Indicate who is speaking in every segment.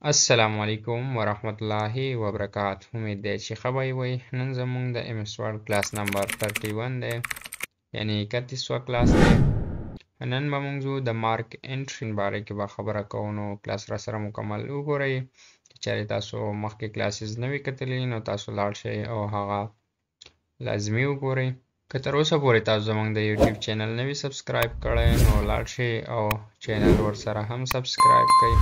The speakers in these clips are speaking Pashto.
Speaker 1: السلام علیکم ورحمت الله وبرکاته. امید دی چې ښه به وئ. نن زموږ د MS Word کلاس نمبر 31 دی، یعنی 31 کلاس دی. نن به موږ د مارک انټري باره کې به خبره کوو، نو کلاس را سره مکمل وګورئ. چېرې تاسو مخکې کلاسز نه وي کتلي نو تاسو لاړ شئ او هغه لازمي وګورئ. که تر اوسه پورې تاسو زموږ د یوټیوب چینل نه وي سبسکرایب کړی نو لاړ شئ او چینل ورسره هم سبسکرایب کړئ.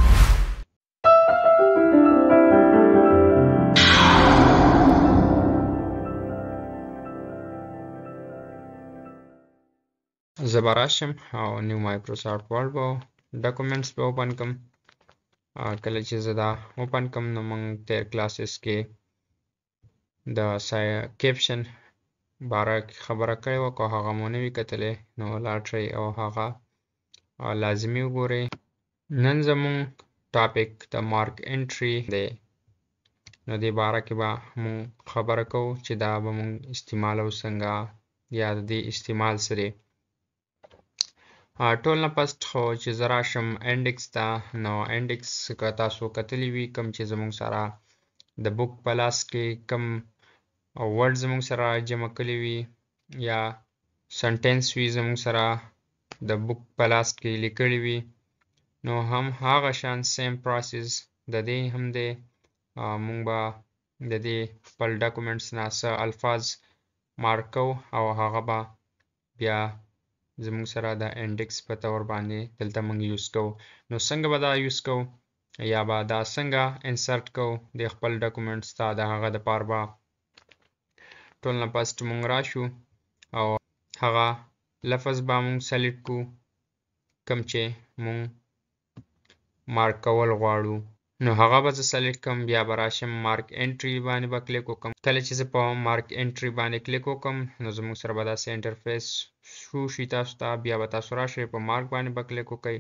Speaker 1: زه به راشم او نیو مایکروسافټ ورډ به ډاکومنټس به اوپن کړم. کله چې زه دا اوپن کړم نو موږ تیر کلاسز کې د کیپشن باره کې خبره کړې وه. که هغه مو نه وي کتلی نو لاړ شئ او هغه لازمي وګورئ. نن زموږ ټاپک د مارک انټري دی، نو دې باره کې به موږ خبره کوو چې دا به موږ استعمالو څنګه، یا د دې استعمال څه دی. ټول نه پست خو چې زه راشم انډکس ته، نو انډکس که تاسو کتلی وي کوم چې زموږ سره د بوک په لاس کې کوم ورډ زموږ سره جمع کړي وي یا سنټنس وي زموږ سره د بوک په لاس کې لیکلي وي، نو هم هغه شان سیم پروسس د دې هم دی. موږ به د دې خپل ډاکومنټس نه څه الفاظ مارک کوو او هغه به بیا زموږ سره د انډکس په تور باندې دلته موږ یوز کوو. نو څنګه به دا یوز کوو یا به دا څنګه انسرټ کوو د خپل ډاکومنټس ته، د هغه دپاره به ټول نه پست موږ راشو او هغه لفظ به موږ سلیکټ کړو کوم چې موږ مارک کول غواړو. نو هغه به زه سلیکټ کړم، بیا به راشم مارک انټري باندې به کلیک وکړم. کله چې زه په مارک انټري باندې کلیک وکړم نو زموږ سره به داسې انټرفیس شو شي تاسو ته. بیا به تاسو راشئ په مارک باندې به کلیک وکړئ.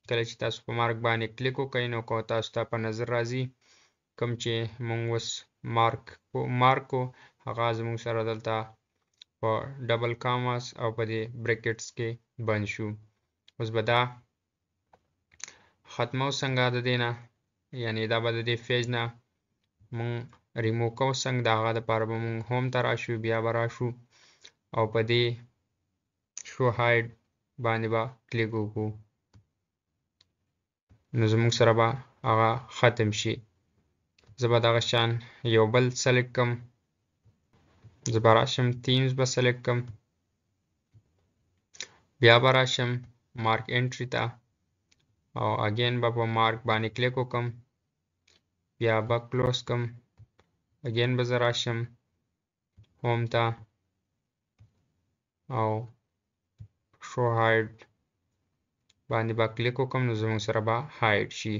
Speaker 1: کله چې تاسو په مارک باندې کلیک وکړئ نو که تاسو ته په نظر راځي کوم چې موږ اوس مارک کو هغه زموږ سره دلته په ډبل کاماس او په دې بریکټس کې بند شو. اوس به دا ختمو څنګه د دې نه، یعنی دا به د دې پیج نه موږ ریمو کوو څنګه، د هغه دپاره به موږ هوم ته راشو، بیا به راشو او په دې شو هاید باندې به کلیک وکړو، نو زموږ سره به هغه ختم شي. زه به دغه شان یو بل سلیکټ کړم. زه به راشم تیمز به سلیکټ کړم، بیا به راشم مارک انټري ته او اگین به په مارک باندې کلیک وکړم، بیا به کلوز کړم. اگین به زه راشم هوم ته او شو هاید باندې به کلیک وکړم، نو زموږ سره به هاید شي.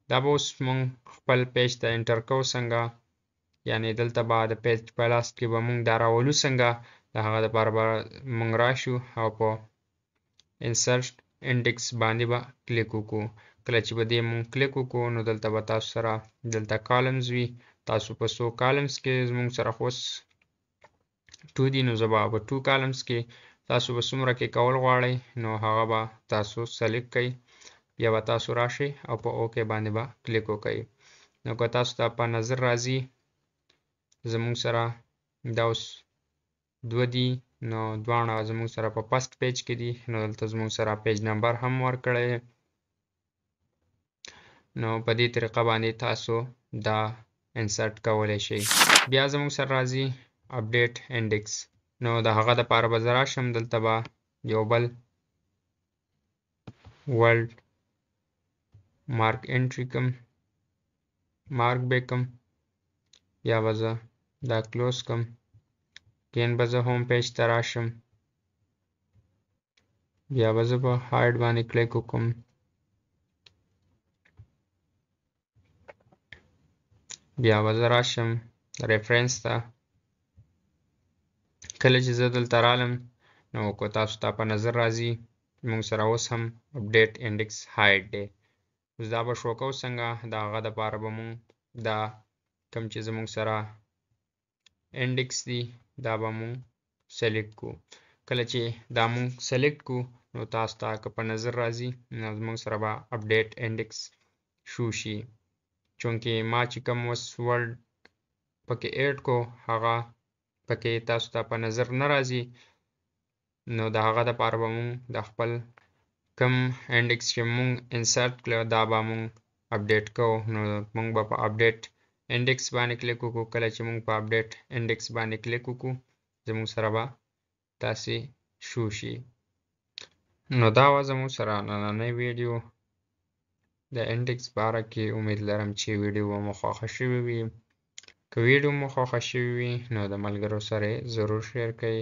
Speaker 1: دا به اوس موږ خپل پیج ته انټر کوو څنګه، یعنی دلته به د پیج په لاس کې به موږ دا راولو څنګه، د هغه دپاره به موږ راشو او په انسرټ انډکس باندې به کلیک وکړو. کله چې به دې موږ کلیک وکړو نو دلته به تاسو سره دلته کالمز وي. تاسو په څو کالمز کې زموږ سره خو اوس 2 دي، نو زه به په 2 کالمز کې تاسو به څومره کې کول غواړئ نو هغه به تاسو سلیکټ کړئ. بیا به تاسو راشئ او په اوکې باندې به کلیک وکړئ. نو که تاسو ته په نظر راځي زموږ سره دا اوس 2 دي، نو دواړه زموږ سره په فست پیج کې دي، نو دلته زموږ سره پیج نمبر هم ورکړی. نو په دې طریقه باندې تاسو دا انسرټ کولی شئ. بیا زموږ سره راځي اپډیټ انډکس، نو د هغه دپاره به زه راشم، دلته به یو بل ورډ مارک انټري کړم، مارک به کړم، بیا به زه دا کلوز کړم. اگین به زه هوم پیج ته راشم، بیا به زه په هاید باندې کلیک وکړم، بیا به زه راشم ریفرنس ته. کله چې زه دلته رالم نو که تاسو ته په نظر راځي موږ سره اوس هم اپډیټ انډکس هاید دی. اوس دا به شو کوو څنګه، د هغه دپاره به موږ دا کوم چې زموږ سره انډکس دی دا به موږ سلیکټ کړو. کله چې دا موږ سلیکټ کړو نو تاسو ته که په نظر راځي نو زموږ سره به اپډیټ انډکس شو شي. چونکې ما چې کوم اوس ورډ پکې ایډ کو هغه پکې تاسو ته په نظر نه راځي، نو د هغه دپاره به مونږ د خپل کوم انډکس چې مونږ انسرټ کړو دا به مونږ اپډیټ کوو. نو مونږ به په اپډیټ انډکس باندې کلیک وکړو. کله چې مونږ په اپډیټ انډکس باندې کلیک وکړو زموږ سره به داسې شو شي. نو دا وه زموږ سره نننۍ ویډیو د انډکس باره کې. امید لرم چې ویډیو به مو خوښه شوې وي. که ویډیو مو خوښه شوې وي نو د ملګرو سره یې ضرور شیر کړئ.